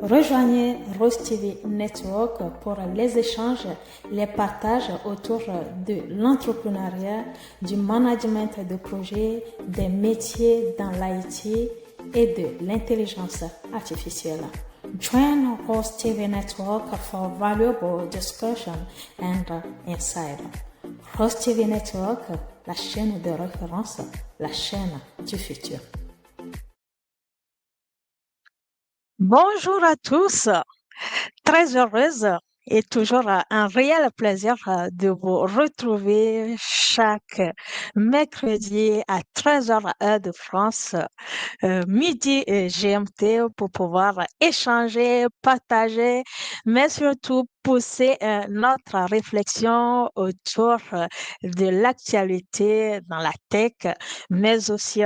Rejoignez Rose TV Network pour les échanges, les partages autour de l'entrepreneuriat, du management de projet, des métiers dans l'IT et de l'intelligence artificielle. Join Rose TV Network for valuable discussion and insight. Rose TV Network, la chaîne de référence, la chaîne du futur. Bonjour à tous, très heureuse et toujours un réel plaisir de vous retrouver chaque mercredi à 13h heure de France, midi GMT pour pouvoir échanger, partager, mais surtout pousser notre réflexion autour de l'actualité dans la tech, mais aussi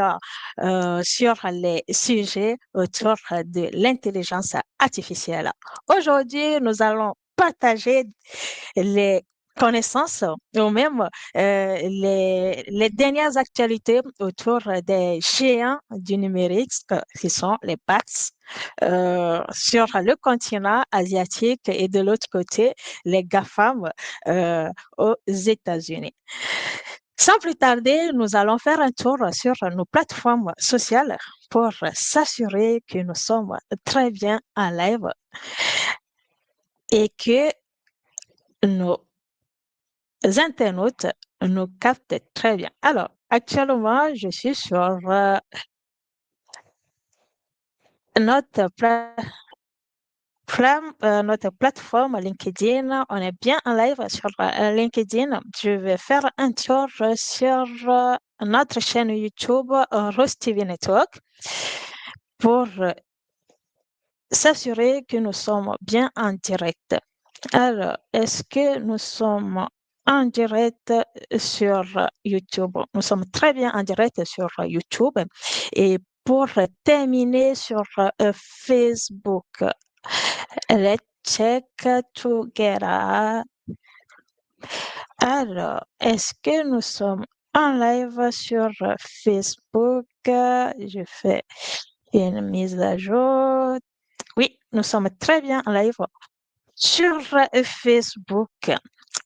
sur les sujets autour de l'intelligence artificielle. Aujourd'hui, nous allons partager les connaissances ou même les dernières actualités autour des géants du numérique qui sont les BATS sur le continent asiatique et de l'autre côté, les GAFAM aux États-Unis. Sans plus tarder, nous allons faire un tour sur nos plateformes sociales pour s'assurer que nous sommes très bien en live et que nos internautes nous captent très bien. Alors, actuellement, je suis sur notre plateforme LinkedIn. On est bien en live sur LinkedIn. Je vais faire un tour sur notre chaîne YouTube Rose TV Network pour s'assurer que nous sommes bien en direct. Alors, est-ce que nous sommes en direct sur YouTube? Nous sommes très bien en direct sur YouTube. Et pour terminer sur Facebook, let's check together. Alors, est-ce que nous sommes en live sur Facebook? Je fais une mise à jour. Oui, nous sommes très bien en live sur Facebook.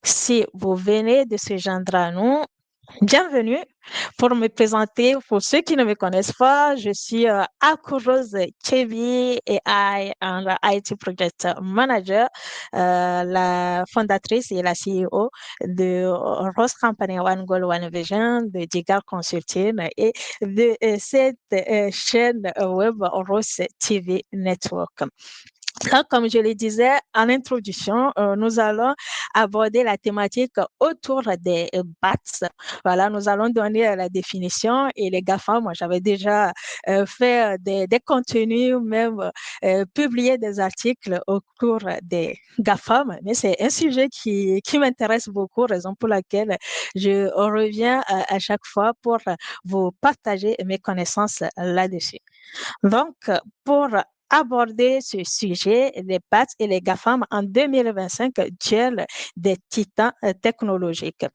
Si vous venez de se joindre à nous, bienvenue. Pour me présenter, pour ceux qui ne me connaissent pas, je suis Akuros Kevi AI and IT Project Manager, la fondatrice et la CEO de Rose Company One Goal One Vision, de Digal Consulting et de cette chaîne web Rose TV Network. Là, comme je le disais en introduction, nous allons aborder la thématique autour des BATS. Voilà, nous allons donner la définition et les GAFAM. Moi, j'avais déjà fait des contenus, même publié des articles au cours des GAFAM, mais c'est un sujet qui m'intéresse beaucoup, raison pour laquelle je reviens à chaque fois pour vous partager mes connaissances là-dessus. Donc, pour aborder ce sujet, les BATS et les GAFAM en 2025, duel des titans technologiques.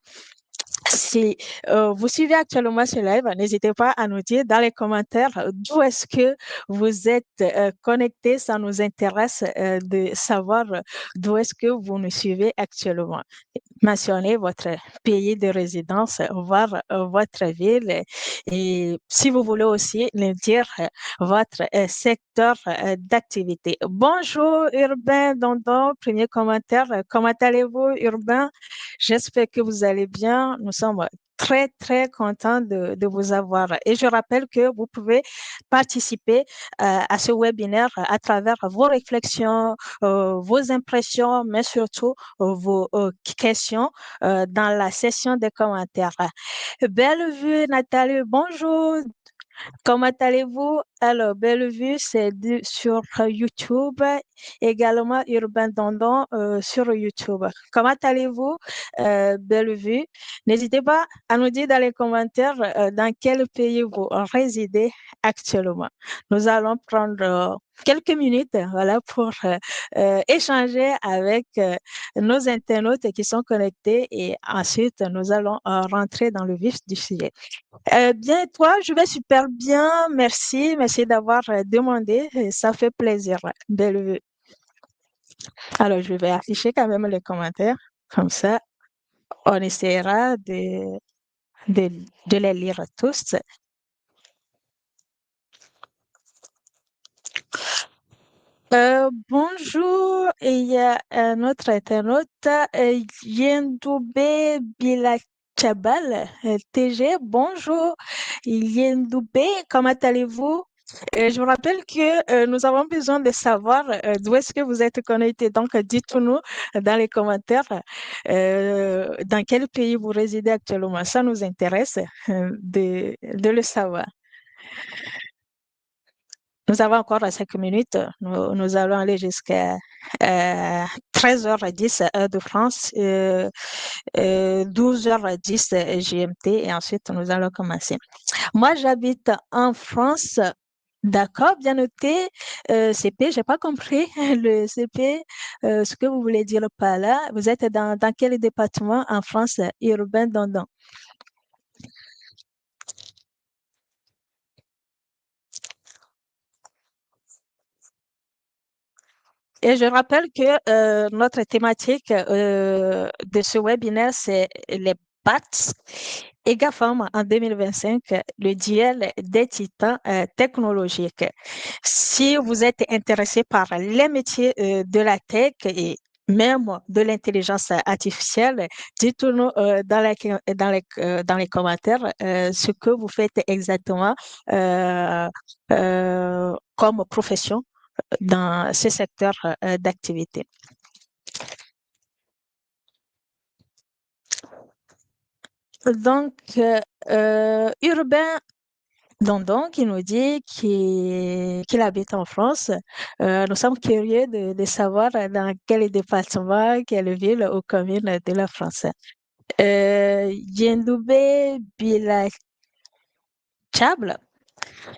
Si vous suivez actuellement ce live, n'hésitez pas à nous dire dans les commentaires d'où est-ce que vous êtes connectés. Ça nous intéresse de savoir d'où est-ce que vous nous suivez actuellement. Mentionnez votre pays de résidence, voire votre ville et si vous voulez aussi nous dire votre secteur d'activité. Bonjour Urbain Dondon, premier commentaire. Comment allez-vous Urbain? J'espère que vous allez bien. Nous sommes très, très contents de vous avoir. Et je rappelle que vous pouvez participer à ce webinaire à travers vos réflexions, vos impressions, mais surtout vos questions dans la session des commentaires. Belle vue, Nathalie. Bonjour. Comment allez-vous? Alors, Bellevue, c'est sur YouTube, également Urbain Dondon sur YouTube. Comment allez-vous, Bellevue? N'hésitez pas à nous dire dans les commentaires dans quel pays vous résidez actuellement. Nous allons prendre quelques minutes voilà, pour échanger avec nos internautes qui sont connectés et ensuite nous allons rentrer dans le vif du sujet. Bien, toi, je vais super bien. Merci. Merci d'avoir demandé. Ça fait plaisir. Belle vue. Alors, je vais afficher quand même les commentaires. Comme ça, on essaiera de, de les lire tous. Bonjour, il y a un autre internaute, Yendoubé Bilachabal, TG, bonjour, Yendoubé, comment allez-vous? Je vous rappelle que nous avons besoin de savoir d'où est-ce que vous êtes connecté. Donc, dites-nous dans les commentaires dans quel pays vous résidez actuellement. Ça nous intéresse de le savoir. Nous avons encore 5 minutes. Nous allons aller jusqu'à 13h10 heure de France, 12h10 GMT et ensuite nous allons commencer. Moi, j'habite en France. D'accord, bien noté. CP, j'ai pas compris le CP, ce que vous voulez dire par là. Vous êtes dans quel département en France urbain, Dandon? Et je rappelle que notre thématique de ce webinaire, c'est les BATS et GAFAM en 2025, le duel des titans technologiques. Si vous êtes intéressé par les métiers de la tech et même de l'intelligence artificielle, dites-nous dans les commentaires ce que vous faites exactement comme profession dans ce secteur d'activité. Donc, Urbain Dondon qui nous dit qu'il habite en France. Nous sommes curieux de savoir dans quel département, quelle ville ou commune de la France. Yendoubé Bilachable.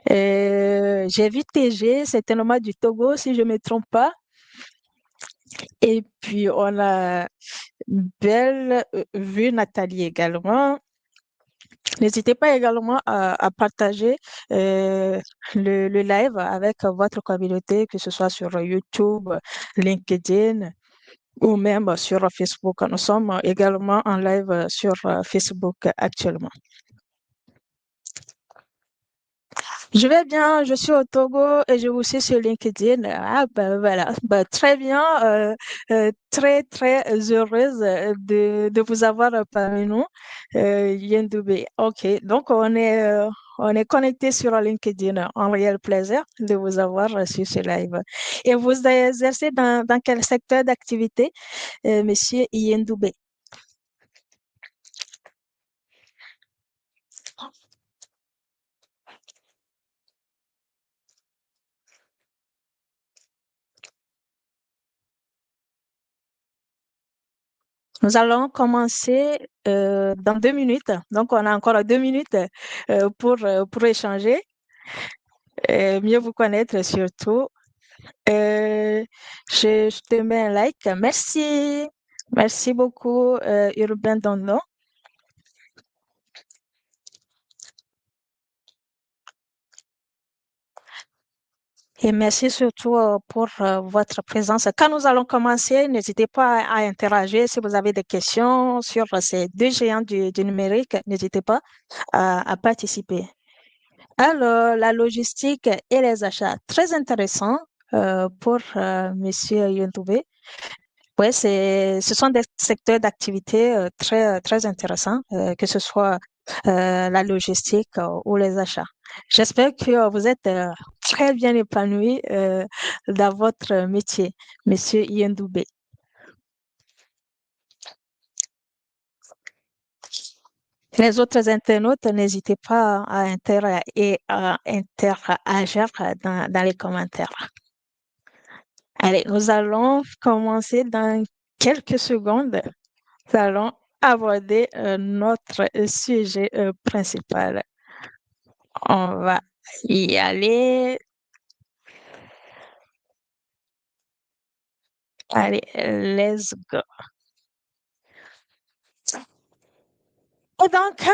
J'ai vu TG, c'est un nomade du Togo, si je ne me trompe pas. Et puis, on a Belle vue Nathalie également. N'hésitez pas également à partager le live avec votre communauté, que ce soit sur YouTube, LinkedIn ou même sur Facebook. Nous sommes également en live sur Facebook actuellement. Je vais bien, je suis au Togo et je vous suis sur LinkedIn. Ah ben voilà, ben, très bien, très très heureuse de vous avoir parmi nous, Yendoubé. Ok, donc on est connecté sur LinkedIn. Un réel plaisir de vous avoir sur ce live. Et vous exercez dans quel secteur d'activité, Monsieur Yendoubé? Nous allons commencer dans 2 minutes. Donc, on a encore 2 minutes pour échanger, mieux vous connaître surtout. Euh, je te mets un like. Merci. Merci beaucoup, Urbain Dondo. Et merci surtout pour votre présence. Quand nous allons commencer, n'hésitez pas à interagir si vous avez des questions sur ces deux géants du numérique. N'hésitez pas à participer. Alors, la logistique et les achats, très intéressant pour Monsieur Yontouvé. Ouais, ce sont des secteurs d'activité très, très intéressants, que ce soit la logistique ou les achats. J'espère que vous êtes très bien épanoui dans votre métier, Monsieur Yendoubé. Les autres internautes, n'hésitez pas à interagir dans les commentaires. Allez, nous allons commencer dans quelques secondes. Nous allons aborder notre sujet principal. On va y aller. Allez, let's go. Et donc,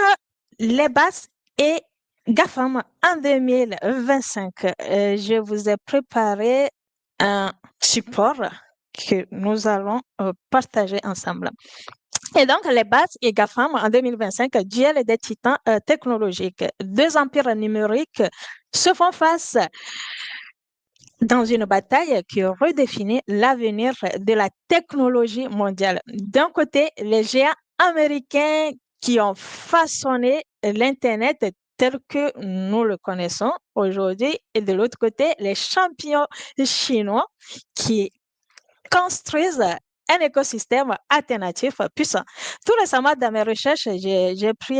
les bases et GAFAM en 2025, je vous ai préparé un support que nous allons partager ensemble. Et donc, les BATS et GAFAM en 2025, duel des titans technologiques. Deux empires numériques se font face dans une bataille qui redéfinit l'avenir de la technologie mondiale. D'un côté, les géants américains qui ont façonné l'Internet tel que nous le connaissons aujourd'hui, et de l'autre côté, les champions chinois qui construisent un écosystème alternatif puissant. Tout récemment, dans mes recherches, j'ai pris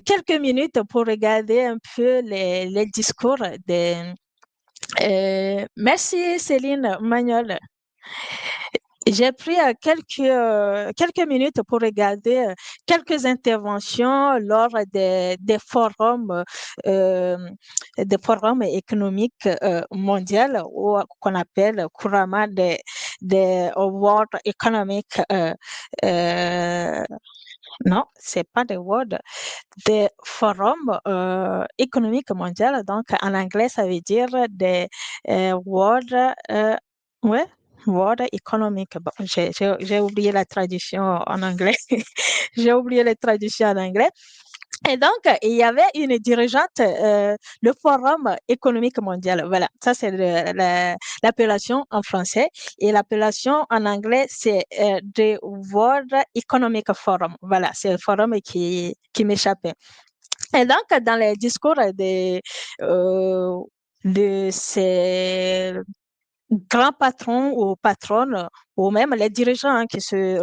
quelques minutes pour regarder un peu les discours des... merci Céline Magnol. J'ai pris quelques minutes pour regarder quelques interventions lors euh, des forums économiques mondiaux ou qu'on appelle couramment des World Economic euh, non, c'est pas des World, des forums économiques mondiaux. Donc, en anglais, ça veut dire des World, ouais, World Economic. Bon, j'ai oublié la traduction en anglais. J'ai oublié la traduction en anglais. Et donc, il y avait une dirigeante, le Forum économique mondial. Voilà, ça c'est l'appellation en français. Et l'appellation en anglais, c'est The World Economic Forum. Voilà, c'est le forum qui m'échappait. Et donc, dans les discours euh, de ces grands patrons ou patronnes, ou même les dirigeants qui se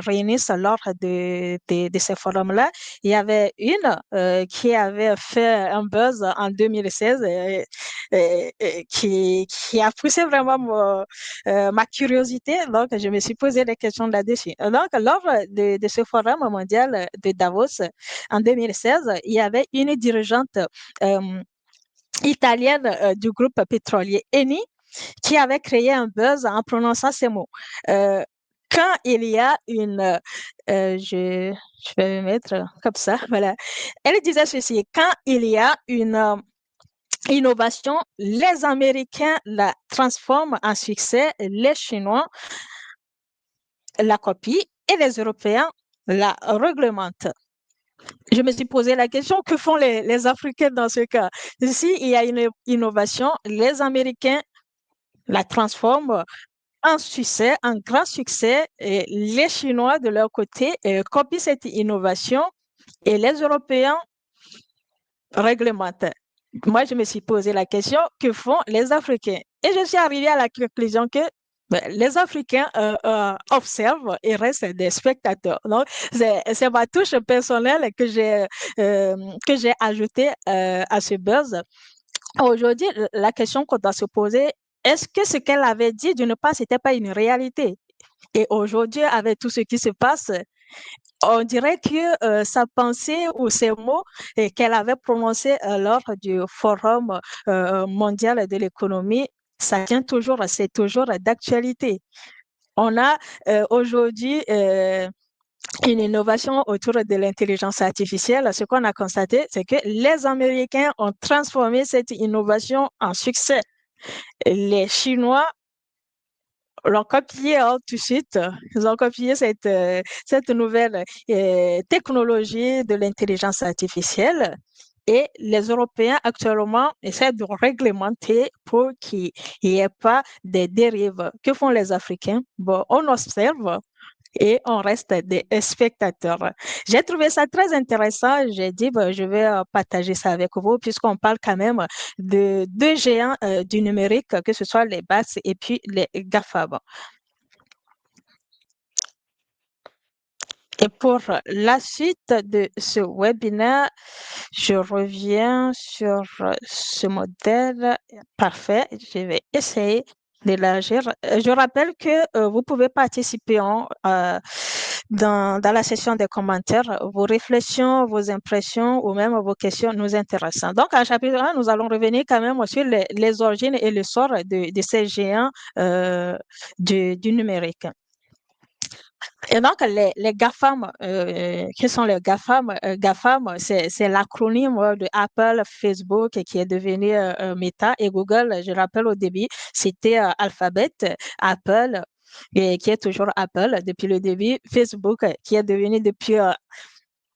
réunissent lors de ces forums-là. Il y avait une qui avait fait un buzz en 2016 qui a poussé vraiment ma curiosité. Donc, je me suis posé des questions là-dessus. Donc, lors de ce forum mondial de Davos en 2016, il y avait une dirigeante italienne du groupe pétrolier Eni qui avait créé un buzz en prononçant ces mots. Euh, quand il y a je vais me mettre comme ça, voilà. Elle disait ceci, quand il y a une innovation, les Américains la transforment en succès, les Chinois la copient et les Européens la réglementent. Je me suis posé la question, que font les Africains dans ce cas? Si il y a une innovation, les Américains la transforment un succès, un grand succès. Et les Chinois, de leur côté, copient cette innovation et les Européens réglementent. Moi, je me suis posé la question, que font les Africains? Et je suis arrivée à la conclusion que les Africains observent et restent des spectateurs. Donc, c'est ma touche personnelle que j'ai ajoutée à ce buzz. Aujourd'hui, la question qu'on doit se poser, est-ce que ce qu'elle avait dit, d'une part, c'était pas une réalité? Et aujourd'hui, avec tout ce qui se passe, on dirait que sa pensée ou ses mots qu'elle avait prononcés lors du Forum mondial de l'économie, ça tient toujours, c'est toujours d'actualité. On a aujourd'hui une innovation autour de l'intelligence artificielle. Ce qu'on a constaté, c'est que les Américains ont transformé cette innovation en succès. Les Chinois l'ont copié tout de suite. Ils ont copié cette nouvelle technologie de l'intelligence artificielle. Et les Européens actuellement essaient de réglementer pour qu'il n'y ait pas de dérives. Que font les Africains? Bon, on observe et on reste des spectateurs. J'ai trouvé ça très intéressant. J'ai dit, ben, je vais partager ça avec vous puisqu'on parle quand même de deux géants du numérique, que ce soit les BATS et puis les GAFAB. Et pour la suite de ce webinaire, je reviens sur ce modèle. Parfait. Je vais essayer d'élargir. Je rappelle que vous pouvez participer dans la session des commentaires. Vos réflexions, vos impressions ou même vos questions nous intéressent. Donc, en chapitre 1, nous allons revenir quand même sur les origines et le sort de ces géants du numérique. Et donc, les GAFAM, qui sont les GAFAM? GAFAM, c'est l'acronyme de Apple, Facebook, qui est devenu Meta, et Google, je rappelle au début, c'était Alphabet, Apple, et qui est toujours Apple depuis le début, Facebook, qui est devenu depuis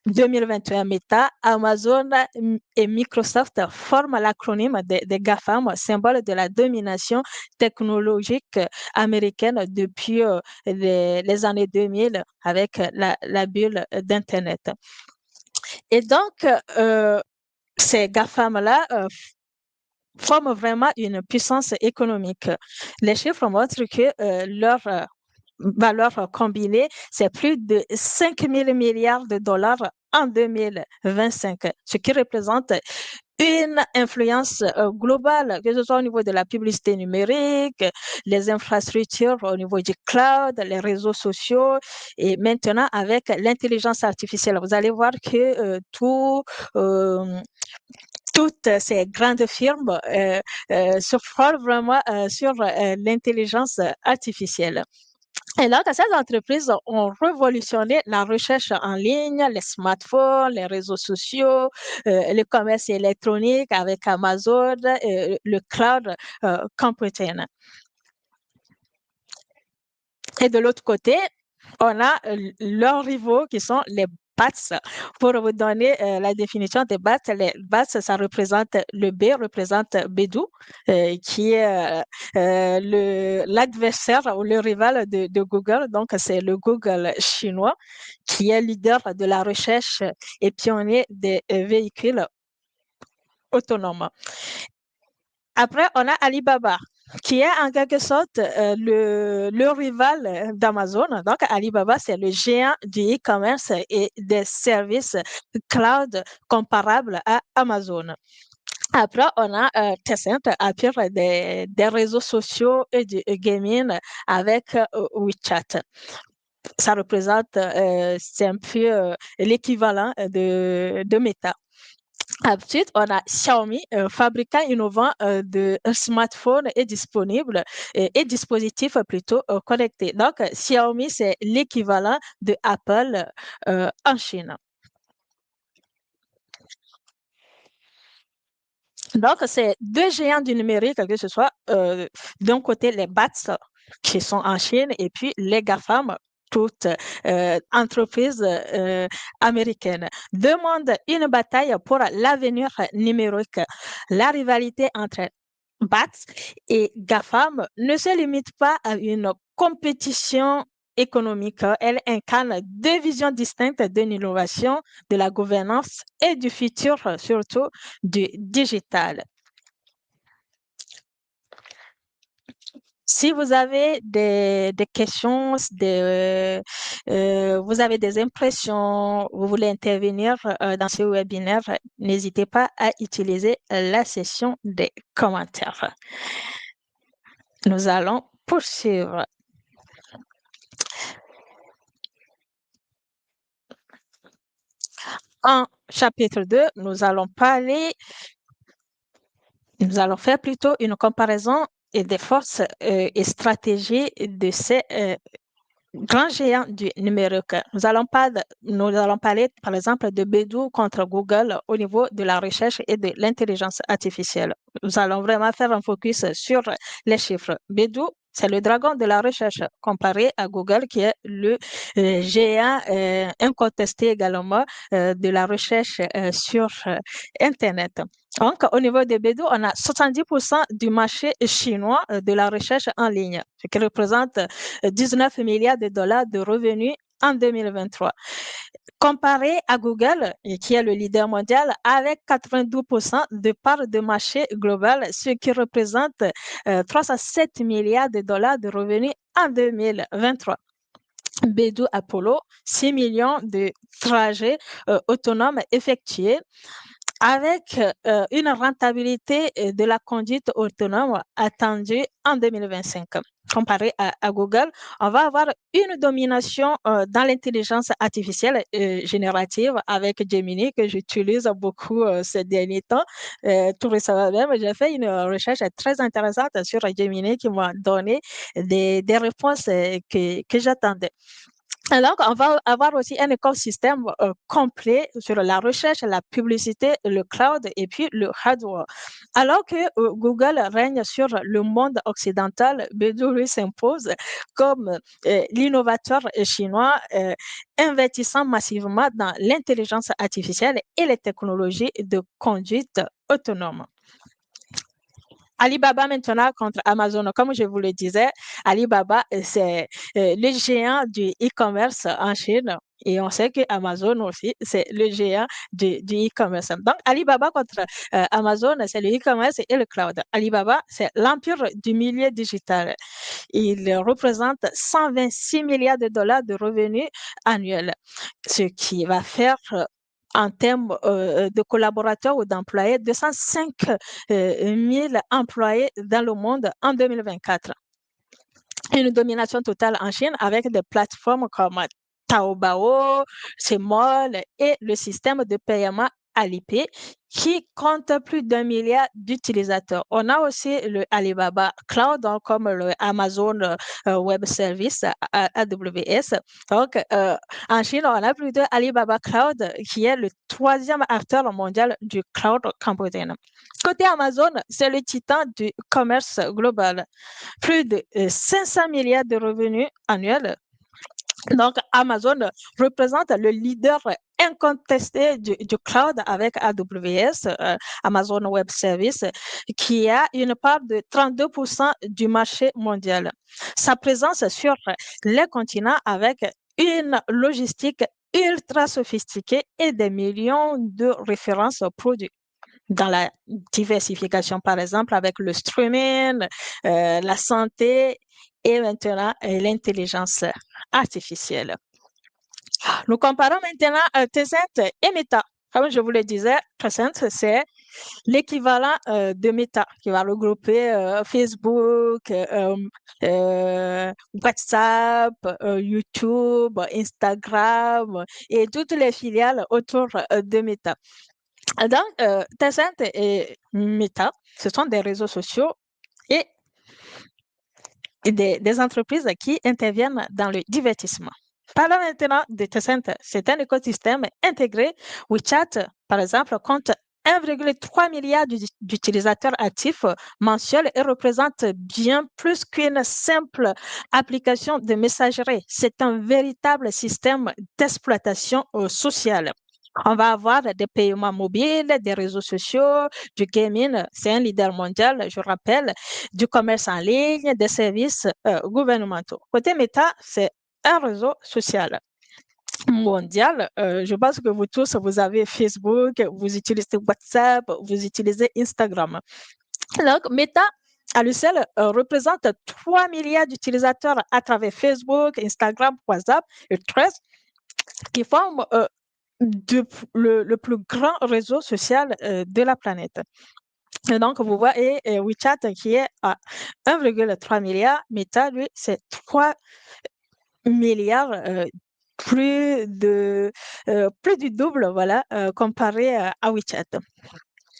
2021 Meta, Amazon et Microsoft forment l'acronyme des GAFAM, symbole de la domination technologique américaine depuis les années 2000 avec la bulle d'Internet. Et donc, ces GAFAM-là forment vraiment une puissance économique. Les chiffres montrent que leur valeur combinée, c'est plus de 5 000 milliards de dollars en 2025, ce qui représente une influence globale, que ce soit au niveau de la publicité numérique, les infrastructures au niveau du cloud, les réseaux sociaux, et maintenant avec l'intelligence artificielle. Vous allez voir que euh, toutes ces grandes firmes se forment vraiment sur l'intelligence artificielle. Et donc, ces entreprises ont révolutionné la recherche en ligne, les smartphones, les réseaux sociaux, le commerce électronique avec Amazon, le cloud computing. Et de l'autre côté, on a leurs rivaux qui sont les BATS. Pour vous donner la définition des BATS, les BATS, ça représente, le B représente Baidu, qui est l'adversaire ou le rival de Google. Donc, c'est le Google chinois qui est leader de la recherche et pionnier des véhicules autonomes. Après, on a Alibaba, qui est en quelque sorte le rival d'Amazon. Donc, Alibaba, c'est le géant du e-commerce et des services cloud comparables à Amazon. Après, on a Tencent, à pire des réseaux sociaux et du gaming avec WeChat. Ça représente, c'est un peu l'équivalent de Meta. Ensuite, on a Xiaomi, fabricant innovant de smartphones et disponibles et dispositifs plutôt connectés. Donc, Xiaomi, c'est l'équivalent de Apple en Chine. Donc, c'est deux géants du numérique, que ce soit d'un côté les BATS qui sont en Chine et puis les GAFAM, toutes entreprises américaines, demandent une bataille pour l'avenir numérique. La rivalité entre BATS et GAFAM ne se limite pas à une compétition économique. Elle incarne deux visions distinctes de l'innovation, de la gouvernance et du futur, surtout du digital. Si vous avez des questions, vous avez des impressions, vous voulez intervenir dans ce webinaire, n'hésitez pas à utiliser la session des commentaires. Nous allons poursuivre. En chapitre 2, nous allons faire plutôt une comparaison et des forces et stratégies de ces grands géants du numérique. Nous allons parler, par exemple, de Baidu contre Google au niveau de la recherche et de l'intelligence artificielle. Nous allons vraiment faire un focus sur les chiffres. Baidu, c'est le dragon de la recherche comparé à Google, qui est le géant incontesté également de la recherche sur Internet. Donc, au niveau de Baidu, on a 70% du marché chinois de la recherche en ligne, ce qui représente 19 milliards de dollars de revenus en 2023. Comparé à Google, qui est le leader mondial, avec 92% de part de marché global, ce qui représente 307 milliards de dollars de revenus en 2023. Baidu Apollo, 6 millions de trajets autonomes effectués avec une rentabilité de la conduite autonome attendue en 2025. Comparé à Google, on va avoir une domination dans l'intelligence artificielle générative avec Gemini que j'utilise beaucoup ces derniers temps. Tout récemment même, j'ai fait une recherche très intéressante sur Gemini qui m'a donné des réponses que j'attendais. Alors, on va avoir aussi un écosystème complet sur la recherche, la publicité, le cloud et puis le hardware. Alors que Google règne sur le monde occidental, Baidu lui s'impose comme l'innovateur chinois investissant massivement dans l'intelligence artificielle et les technologies de conduite autonome. Alibaba maintenant contre Amazon. Comme je vous le disais, Alibaba, c'est le géant du e-commerce en Chine. Et on sait que Amazon aussi, c'est le géant du e-commerce. Donc, Alibaba contre Amazon, c'est le e-commerce et le cloud. Alibaba, c'est l'empire du milieu digital. Il représente 126 milliards de dollars de revenus annuels, ce qui va faire en termes de collaborateurs ou d'employés, 205 000 employés dans le monde en 2024. Une domination totale en Chine avec des plateformes comme Taobao, Tmall et le système de paiement Alipay qui compte plus d'un milliard d'utilisateurs. On a aussi le Alibaba Cloud, donc, comme le Amazon Web Service, AWS. Donc, en Chine, on a plus de Alibaba Cloud qui est le troisième acteur mondial du cloud cambodgien. Côté Amazon, c'est le titan du commerce global. Plus de 500 milliards de revenus annuels. Donc, Amazon représente le leader incontesté du cloud avec AWS, Amazon Web Service, qui a une part de 32% du marché mondial. Sa présence sur les continents avec une logistique ultra sophistiquée et des millions de références produits dans la diversification, par exemple, avec le streaming, la santé et maintenant l'intelligence artificielle. Nous comparons maintenant Tencent et Meta. Comme je vous le disais, Tencent, c'est l'équivalent de Meta qui va regrouper Facebook, WhatsApp, YouTube, Instagram et toutes les filiales autour de Meta. Donc, Tencent et Meta, ce sont des réseaux sociaux et des entreprises qui interviennent dans le divertissement. Parlons maintenant de Tencent. C'est un écosystème intégré. WeChat, par exemple, compte 1,3 milliard d'utilisateurs actifs mensuels et représente bien plus qu'une simple application de messagerie. C'est un véritable système d'exploitation sociale. On va avoir des paiements mobiles, des réseaux sociaux, du gaming, c'est un leader mondial, je rappelle, du commerce en ligne, des services gouvernementaux. Côté Meta, c'est un réseau social mondial. Je pense que vous tous, vous avez Facebook, vous utilisez WhatsApp, vous utilisez Instagram. Donc, Meta, à lui seul, représente 3 milliards d'utilisateurs à travers Facebook, Instagram, WhatsApp et Threads qui forment le plus grand réseau social de la planète. Et donc, vous voyez WeChat qui est à 1,3 milliard, Meta, lui, c'est 3 milliards, plus du double, voilà, comparé à WeChat.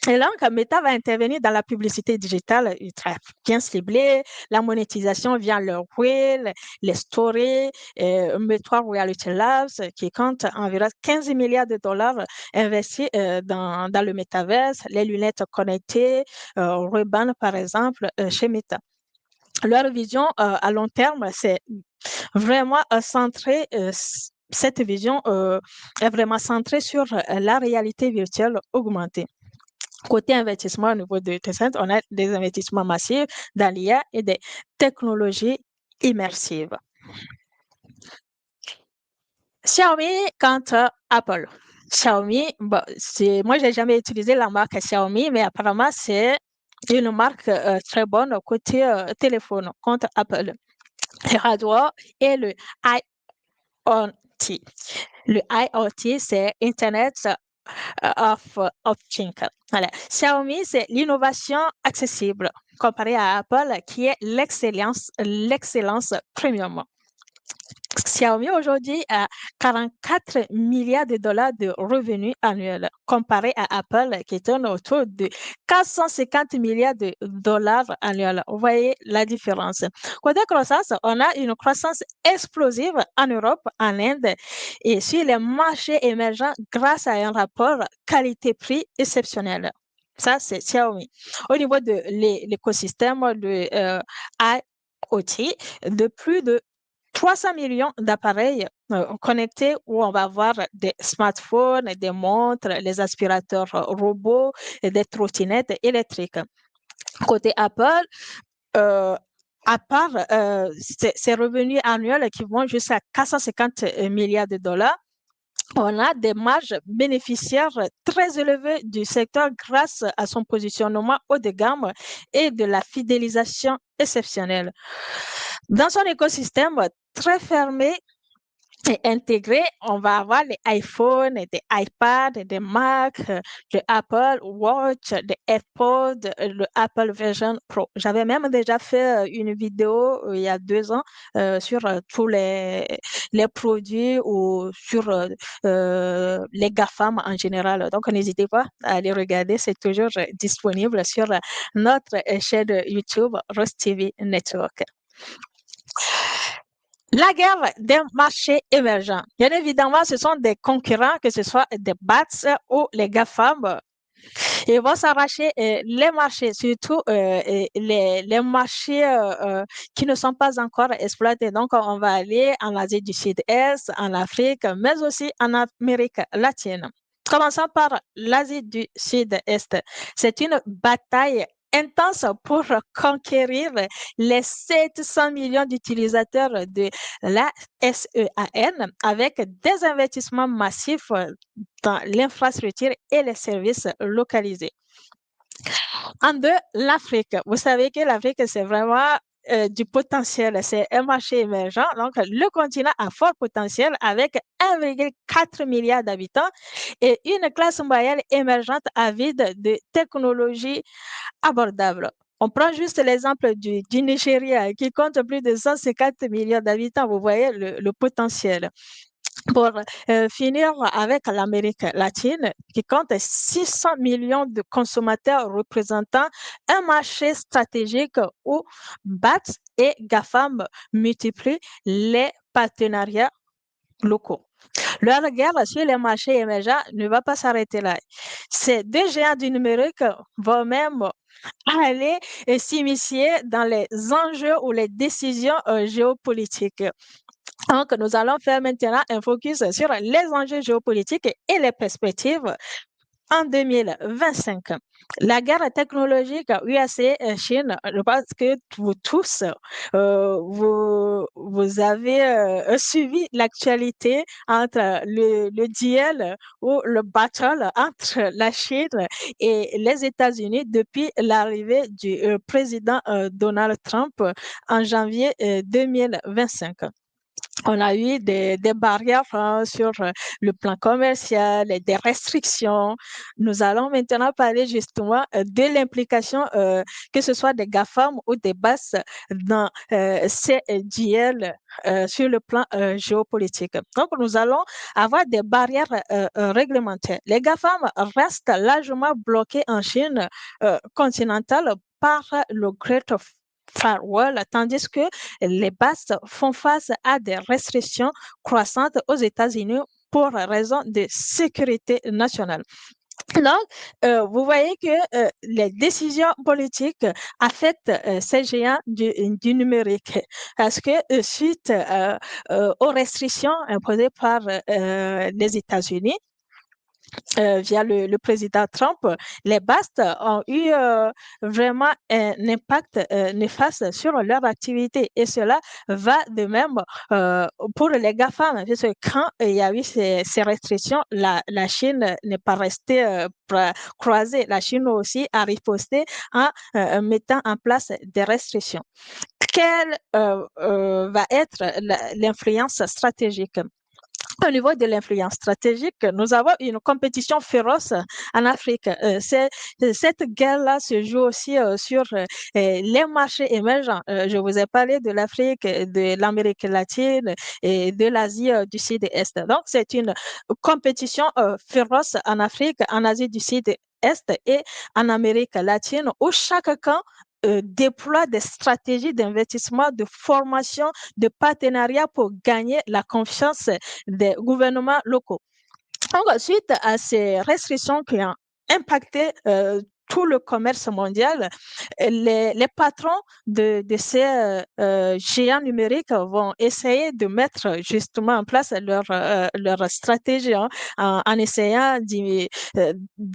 Et donc, Meta va intervenir dans la publicité digitale ultra bien ciblée, la monétisation via leur wheel, les stories, Meta Reality Labs, qui compte environ 15 milliards de dollars investis dans le métaverse, les lunettes connectées, Ray-Ban, par exemple, chez Meta. Leur vision à long terme, c'est vraiment centré, cette vision est vraiment centrée sur la réalité virtuelle augmentée. Côté investissement au niveau de Tencent, on a des investissements massifs dans l'IA et des technologies immersives. Xiaomi contre Apple. Xiaomi, bon, moi, j'ai jamais utilisé la marque Xiaomi, mais apparemment, c'est une marque très bonne côté téléphone contre Apple. Le hardware et le IoT. Le IoT, c'est Internet of Things. Voilà. Xiaomi, c'est l'innovation accessible comparé à Apple qui est l'excellence premium. Xiaomi aujourd'hui a 44 milliards de dollars de revenus annuels, comparé à Apple qui tourne autour de 450 milliards de dollars annuels. Vous voyez la différence. Côté croissance, on a une croissance explosive en Europe, en Inde et sur les marchés émergents grâce à un rapport qualité-prix exceptionnel. Ça, c'est Xiaomi. Au niveau de l'écosystème de IoT, de plus de 300 millions d'appareils connectés où on va voir des smartphones, des montres, les aspirateurs robots et des trottinettes électriques. Côté Apple, euh, à part ces revenus annuels qui vont jusqu'à 450 milliards de dollars, on a des marges bénéficiaires très élevées du secteur grâce à son positionnement haut de gamme et de la fidélisation exceptionnelle. Dans son écosystème très fermé, et intégré, on va avoir les iPhones, des iPads, des Macs, le Apple Watch, des AirPods, le Apple Vision Pro. J'avais même déjà fait une vidéo il y a 2 ans sur tous les produits ou sur les GAFAM en général. Donc, n'hésitez pas à aller regarder. C'est toujours disponible sur notre chaîne YouTube Rose TV Network. La guerre des marchés émergents. Bien évidemment, ce sont des concurrents, que ce soit des BATS ou les GAFAM. Ils vont s'arracher les marchés, surtout les marchés qui ne sont pas encore exploités. Donc, on va aller en Asie du Sud-Est, en Afrique, mais aussi en Amérique latine. Commençons par l'Asie du Sud-Est. C'est une bataille intense pour conquérir les 700 millions d'utilisateurs de la SEAN avec des investissements massifs dans l'infrastructure et les services localisés. En deux, l'Afrique. Vous savez que l'Afrique, c'est vraiment du potentiel. C'est un marché émergent. Donc, le continent a fort potentiel avec 1,4 milliard d'habitants et une classe moyenne émergente avide de technologies abordables. On prend juste l'exemple du Nigeria qui compte plus de 150 millions d'habitants. Vous voyez le potentiel. Pour finir avec l'Amérique latine, qui compte 600 millions de consommateurs représentant un marché stratégique où BAT et GAFAM multiplient les partenariats locaux. Leur guerre sur les marchés émergents ne va pas s'arrêter là. Ces deux géants du numérique vont même aller s'immiscer dans les enjeux ou les décisions géopolitiques. Donc, nous allons faire maintenant un focus sur les enjeux géopolitiques et les perspectives en 2025. La guerre technologique USA-Chine, je pense que vous tous, vous avez suivi l'actualité entre le duel ou le battle entre la Chine et les États-Unis depuis l'arrivée du président Donald Trump en janvier 2025. On a eu des barrières sur le plan commercial et des restrictions. Nous allons maintenant parler justement de l'implication, que ce soit des GAFAM ou des BAS, dans ces duels sur le plan géopolitique. Donc, nous allons avoir des barrières réglementaires. Les GAFAM restent largement bloqués en Chine continentale par le Great Firewall, tandis que les BAS font face à des restrictions croissantes aux États-Unis pour raison de sécurité nationale. Donc, vous voyez que les décisions politiques affectent ces géants du numérique parce que suite aux restrictions imposées par les États-Unis, via le président Trump, les BAST ont eu vraiment un impact néfaste sur leur activité. Et cela va de même pour les GAFAM, parce que quand il y a eu ces restrictions, la Chine n'est pas restée croisée. La Chine aussi a riposté en mettant en place des restrictions. Quelle va être l'influence stratégique? Au niveau de l'influence stratégique, nous avons une compétition féroce en Afrique. Cette guerre-là se joue aussi sur les marchés émergents. Je vous ai parlé de l'Afrique, de l'Amérique latine et de l'Asie du Sud-Est. Donc, c'est une compétition féroce en Afrique, en Asie du Sud-Est et en Amérique latine, où chaque camp déploie des stratégies d'investissement, de formation, de partenariat pour gagner la confiance des gouvernements locaux. Donc, suite à ces restrictions qui ont impacté tout le commerce mondial, les patrons de ces géants numériques vont essayer de mettre justement en place leur stratégie en essayant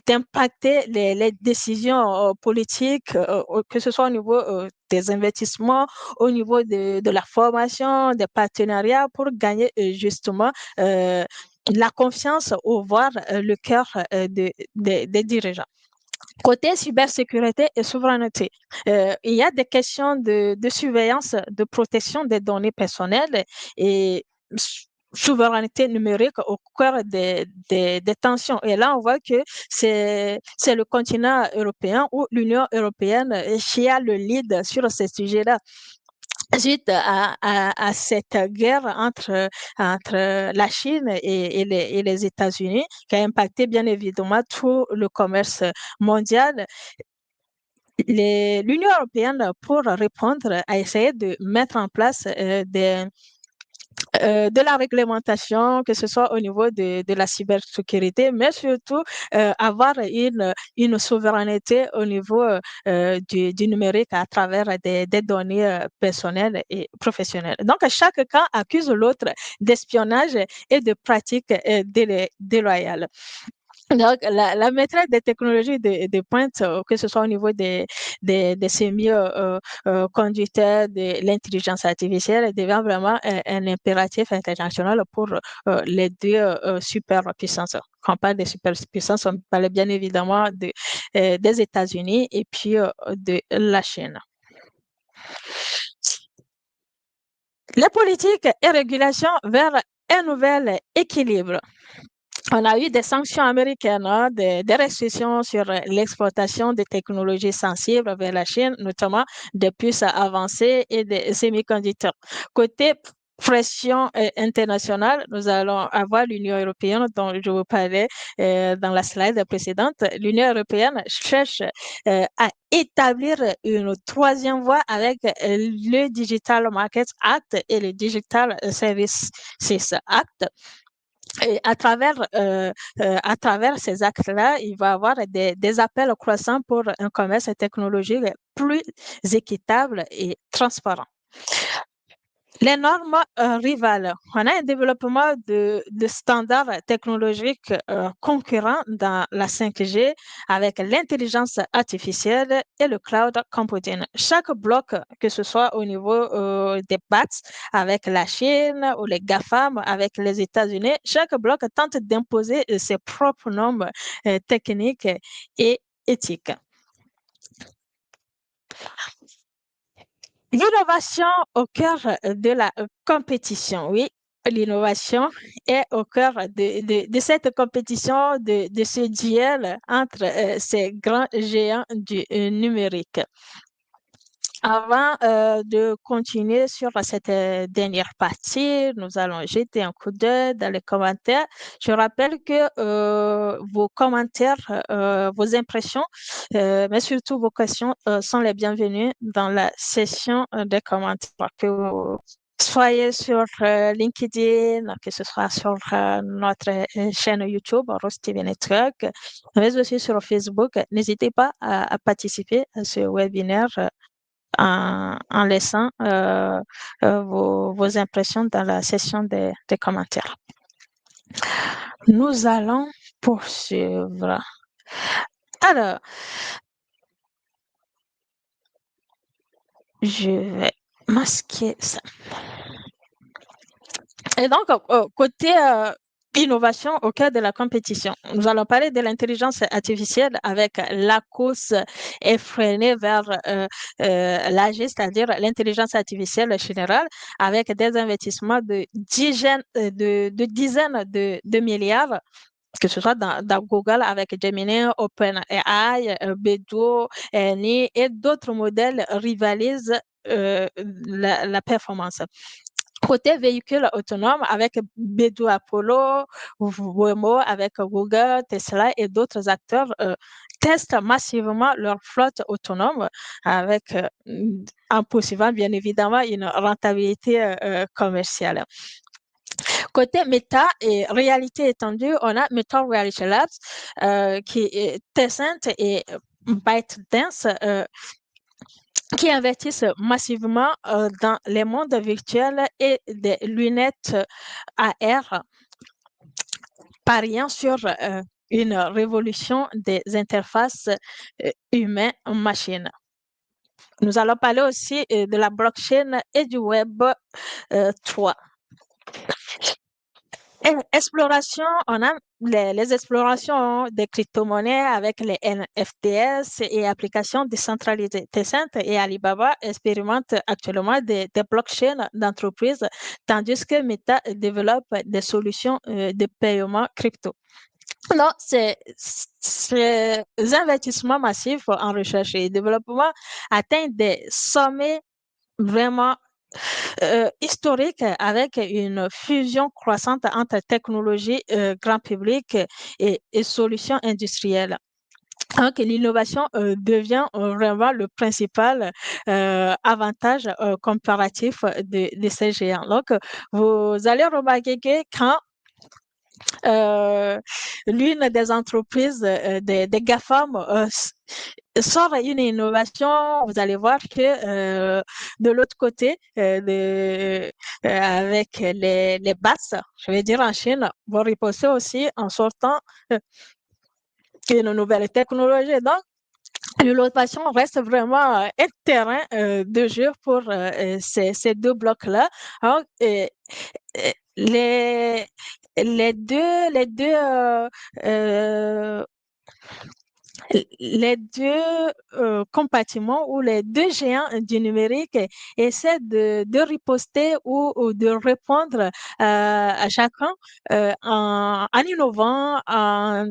d'impacter les décisions politiques, que ce soit au niveau des investissements, au niveau de la formation, des partenariats pour gagner justement la confiance ou voir le cœur des dirigeants. Côté cybersécurité et souveraineté, il y a des questions de surveillance, de protection des données personnelles et souveraineté numérique au cœur des tensions. Et là, on voit que c'est le continent européen ou l'Union européenne qui a le lead sur ces sujets-là suite à cette guerre entre la Chine et les États-Unis, qui a impacté bien évidemment tout le commerce mondial. L'Union européenne, pour répondre, a essayé de mettre en place de la réglementation, que ce soit au niveau de la cybersécurité, mais surtout avoir une souveraineté au niveau du numérique à travers des données personnelles et professionnelles. Donc, chaque cas accuse l'autre d'espionnage et de pratiques déloyales. Donc, la maîtrise des technologies de pointe, que ce soit au niveau des semi-conducteurs, de l'intelligence artificielle, devient vraiment un impératif international pour les deux superpuissances. Quand on parle des superpuissances, on parle bien évidemment des États-Unis et puis de la Chine. Les politiques et régulations vers un nouvel équilibre. On a eu des sanctions américaines, hein, des restrictions sur l'exportation de technologies sensibles vers la Chine, notamment des puces avancées et des semi-conducteurs. Côté pression internationale, nous allons avoir l'Union européenne dont je vous parlais dans la slide précédente. L'Union européenne cherche à établir une troisième voie avec le Digital Markets Act et le Digital Services Act. Et à travers ces actes-là, il va y avoir des appels croissants pour un commerce technologique plus équitable et transparent. Les normes rivales. On a un développement de standards technologiques concurrents dans la 5G avec l'intelligence artificielle et le cloud computing. Chaque bloc, que ce soit au niveau des BATS avec la Chine ou les GAFAM avec les États-Unis, chaque bloc tente d'imposer ses propres normes techniques et éthiques. L'innovation au cœur de la compétition, oui. L'innovation est au cœur de cette compétition, de ce duel entre ces grands géants du numérique. Avant de continuer sur cette dernière partie, nous allons jeter un coup d'œil dans les commentaires. Je rappelle que vos commentaires, vos impressions, mais surtout vos questions sont les bienvenues dans la session des commentaires. Que vous soyez sur LinkedIn, que ce soit sur notre chaîne YouTube, Rose TV Network, mais aussi sur Facebook. N'hésitez pas à participer à ce webinaire en laissant vos impressions dans la session des commentaires. Nous allons poursuivre. Alors, je vais masquer ça. Et donc, côté innovation au cœur de la compétition. Nous allons parler de l'intelligence artificielle avec la course effrénée vers l'AG, c'est-à-dire l'intelligence artificielle générale, avec des investissements de dizaines de milliards, que ce soit dans Google avec Gemini, OpenAI, Beidou, Ni et d'autres modèles rivalisent la performance. Côté véhicule autonome avec Beidou Apollo, Waymo avec Google, Tesla et d'autres acteurs testent massivement leur flotte autonome avec en poursuivant bien évidemment une rentabilité commerciale. Côté méta et réalité étendue, on a Meta Reality Labs qui est Tencent et ByteDance qui investissent massivement dans les mondes virtuels et des lunettes AR, pariant sur une révolution des interfaces humains-machines. Nous allons parler aussi de la blockchain et du Web 3. Exploration, on a les explorations des crypto-monnaies avec les NFTs et applications décentralisées. Tencent et Alibaba expérimentent actuellement des blockchains d'entreprises, tandis que Meta développe des solutions de paiement crypto. Non, ces investissements massifs en recherche et développement atteignent des sommets vraiment historique avec une fusion croissante entre technologie grand public et solutions industrielles. Donc, l'innovation devient vraiment le principal avantage comparatif de ces géants. Donc, vous allez remarquer que quand euh, l'une des entreprises des GAFAM sort une innovation, vous allez voir que de l'autre côté, avec les BATS, je vais dire en Chine, vont riposter aussi en sortant une nouvelle technologie. Donc, l'innovation reste vraiment un terrain de jeu pour ces deux blocs-là. Donc, les, euh, les deux compartiments ou les deux géants du numérique essaient de riposter ou de répondre à chacun en innovant, en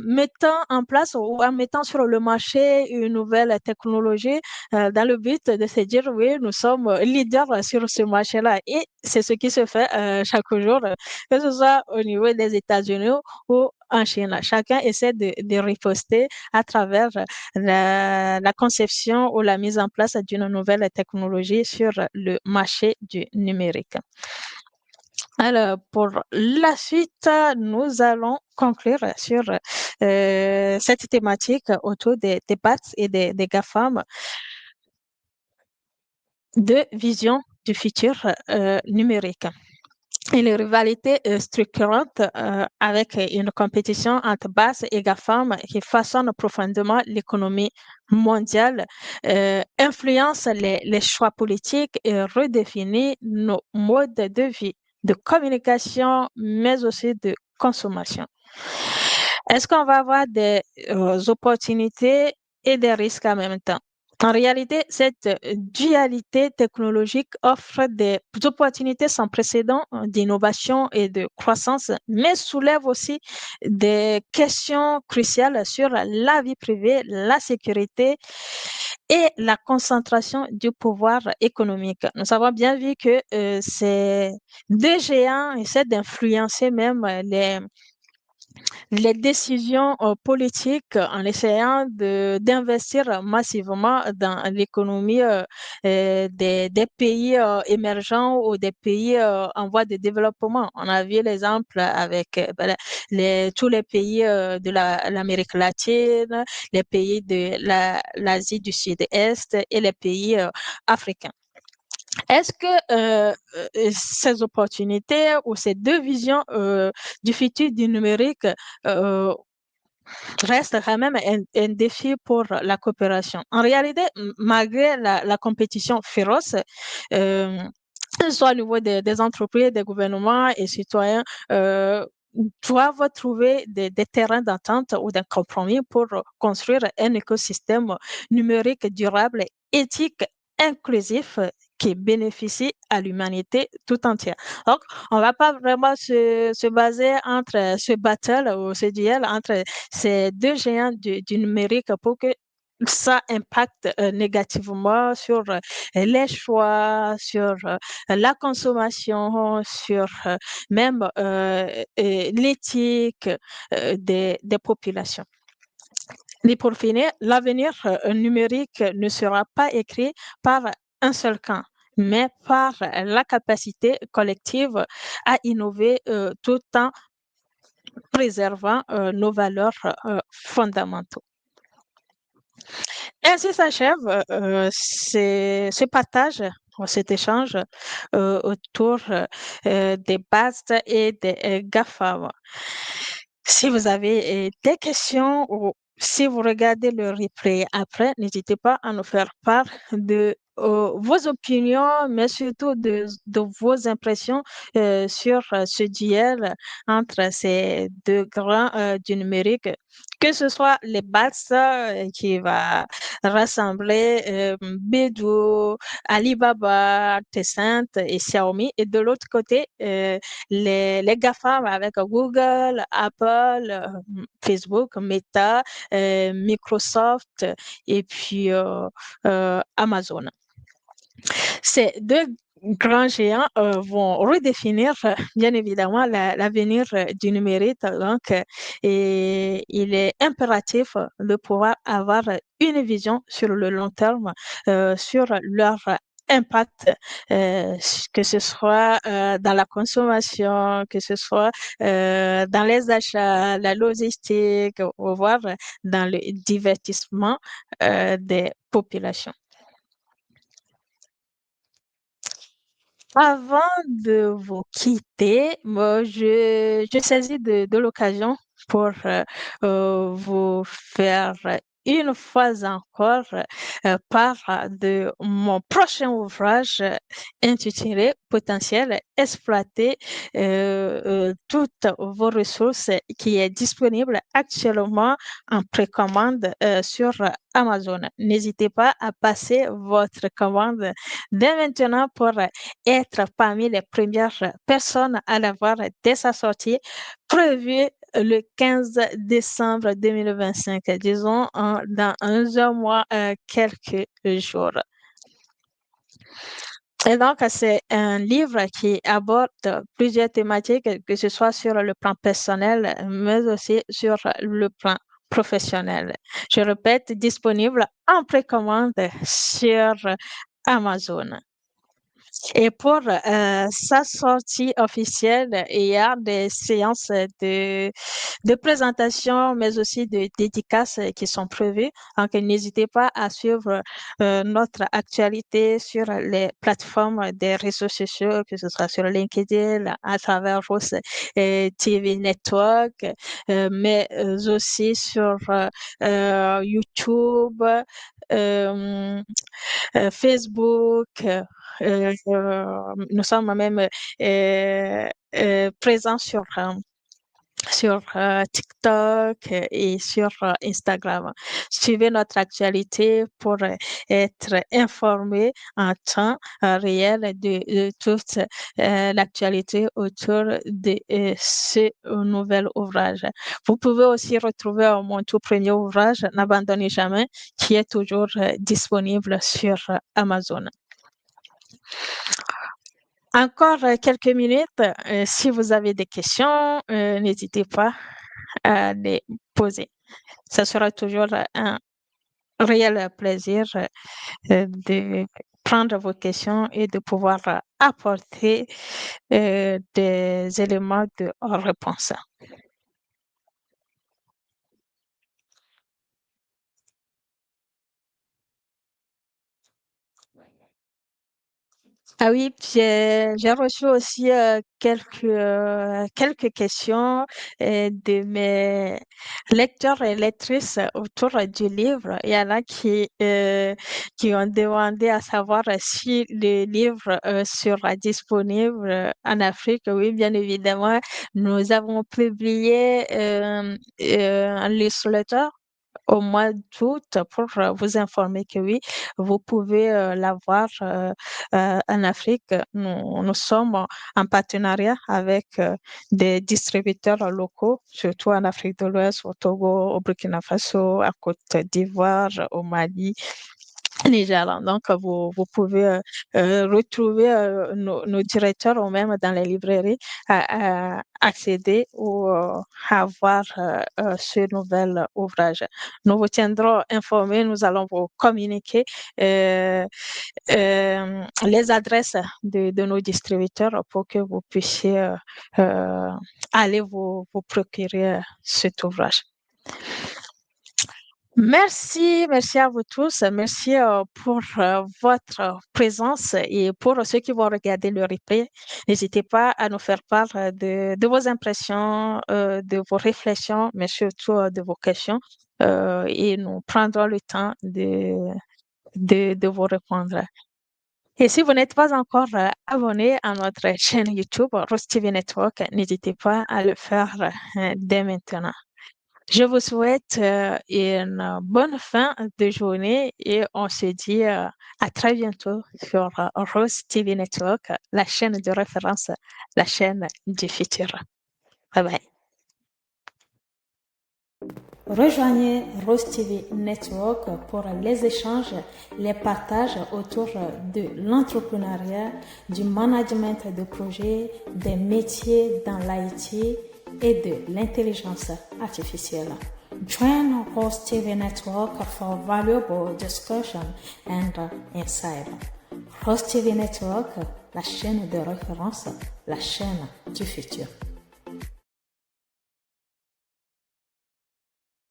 mettant en place ou en mettant sur le marché une nouvelle technologie dans le but de se dire oui, nous sommes leaders sur ce marché-là. Et c'est ce qui se fait chaque jour, que ce soit au niveau des États-Unis ou en Chine. Chacun essaie de riposter à travers la conception ou la mise en place d'une nouvelle technologie sur le marché du numérique. Alors, pour la suite, nous allons conclure sur cette thématique autour des BATS et des GAFAM, de vision du futur numérique. Et les rivalités structurantes avec une compétition entre BATS et GAFAM qui façonne profondément l'économie mondiale, influence les choix politiques et redéfinit nos modes de vie, de communication, mais aussi de consommation. Est-ce qu'on va avoir des opportunités et des risques en même temps? En réalité, cette dualité technologique offre des opportunités sans précédent d'innovation et de croissance, mais soulève aussi des questions cruciales sur la vie privée, la sécurité et la concentration du pouvoir économique. Nous avons bien vu que ces deux géants essaient d'influencer même les décisions politiques en essayant d'investir massivement dans l'économie des pays émergents ou des pays en voie de développement. On a vu l'exemple avec tous les pays de l'Amérique latine, les pays de l'Asie du Sud-Est et les pays africains. Est-ce que ces opportunités ou ces deux visions du futur du numérique euh, restent quand même un défi pour la coopération? En réalité, malgré la compétition féroce, euh, soit au niveau des entreprises, des gouvernements et citoyens, doivent trouver des terrains d'entente ou d'un compromis pour construire un écosystème numérique durable, éthique, inclusif qui bénéficie à l'humanité tout entière. Donc, on ne va pas vraiment se baser entre ce battle ou ce duel entre ces deux géants du numérique pour que ça impacte négativement sur les choix, sur la consommation, sur même l'éthique des populations. Et pour finir, l'avenir numérique ne sera pas écrit par un seul camp, mais par la capacité collective à innover tout en préservant nos valeurs fondamentaux. Ainsi s'achève ce partage, cet échange autour des bases et des GAFA. Si vous avez des questions ou si vous regardez le replay après, n'hésitez pas à nous faire part de vos opinions, mais surtout de vos impressions sur ce duel entre ces deux grands du numérique, que ce soit les BATS qui va rassembler Beidou, Alibaba, Tencent et Xiaomi, et de l'autre côté, les GAFAM avec Google, Apple, Facebook, Meta, Microsoft et puis Amazon. Ces deux grands géants vont redéfinir bien évidemment l'avenir du numérique. Donc, et il est impératif de pouvoir avoir une vision sur le long terme sur leur impact, que ce soit dans la consommation, que ce soit dans les achats, la logistique, ou voire dans le divertissement des populations. Avant de vous quitter, moi, je saisis de l'occasion pour vous faire une fois encore part de mon prochain ouvrage intitulé Potentiel, exploiter toutes vos ressources qui est disponible actuellement en précommande sur Amazon. N'hésitez pas à passer votre commande dès maintenant pour être parmi les premières personnes à l'avoir dès sa sortie, prévue le 15 décembre 2025, disons dans un mois, quelques jours. Et donc, c'est un livre qui aborde plusieurs thématiques, que ce soit sur le plan personnel, mais aussi sur le plan professionnel. Je répète, disponible en précommande sur Amazon. Et pour sa sortie officielle, il y a des séances de présentation, mais aussi de dédicaces qui sont prévues. Donc, n'hésitez pas à suivre notre actualité sur les plateformes des réseaux sociaux, que ce soit sur LinkedIn, à travers Rose TV Network, mais aussi sur YouTube. euh, Facebook, nous sommes même présents sur TikTok et sur Instagram. Suivez notre actualité pour être informé en temps réel de toute l'actualité autour de ce nouvel ouvrage. Vous pouvez aussi retrouver mon tout premier ouvrage, N'abandonnez jamais, qui est toujours disponible sur Amazon. Encore quelques minutes. Si vous avez des questions, n'hésitez pas à les poser. Ce sera toujours un réel plaisir de prendre vos questions et de pouvoir apporter des éléments de réponse. Ah oui, j'ai reçu aussi quelques questions de mes lecteurs et lectrices autour du livre. Il y en a qui ont demandé à savoir si le livre sera disponible en Afrique. Oui, bien évidemment, nous avons publié un newsletter au mois d'août pour vous informer que oui, vous pouvez l'avoir en Afrique. Nous sommes en partenariat avec des distributeurs locaux, surtout en Afrique de l'Ouest, au Togo, au Burkina Faso, à Côte d'Ivoire, au Mali. Niger. Donc, vous pouvez retrouver nos directeurs ou même dans les librairies accéder ou avoir ce nouvel ouvrage. Nous vous tiendrons informés, nous allons vous communiquer les adresses de nos distributeurs pour que vous puissiez euh, aller vous procurer cet ouvrage. Merci à vous tous. Merci pour votre présence et pour ceux qui vont regarder le replay. N'hésitez pas à nous faire part de vos impressions, de vos réflexions, mais surtout de vos questions. Et nous prendrons le temps de vous répondre. Et si vous n'êtes pas encore abonné à notre chaîne YouTube Rose TV Network, n'hésitez pas à le faire dès maintenant. Je vous souhaite une bonne fin de journée et on se dit à très bientôt sur Rose TV Network, la chaîne de référence, la chaîne du futur. Bye bye. Rejoignez Rose TV Network pour les échanges, les partages autour de l'entrepreneuriat, du management de projet, des métiers dans l'IT et de l'intelligence artificielle. Join Rose TV Network for valuable discussion and insight. Rose TV Network, la chaîne de référence, la chaîne du futur.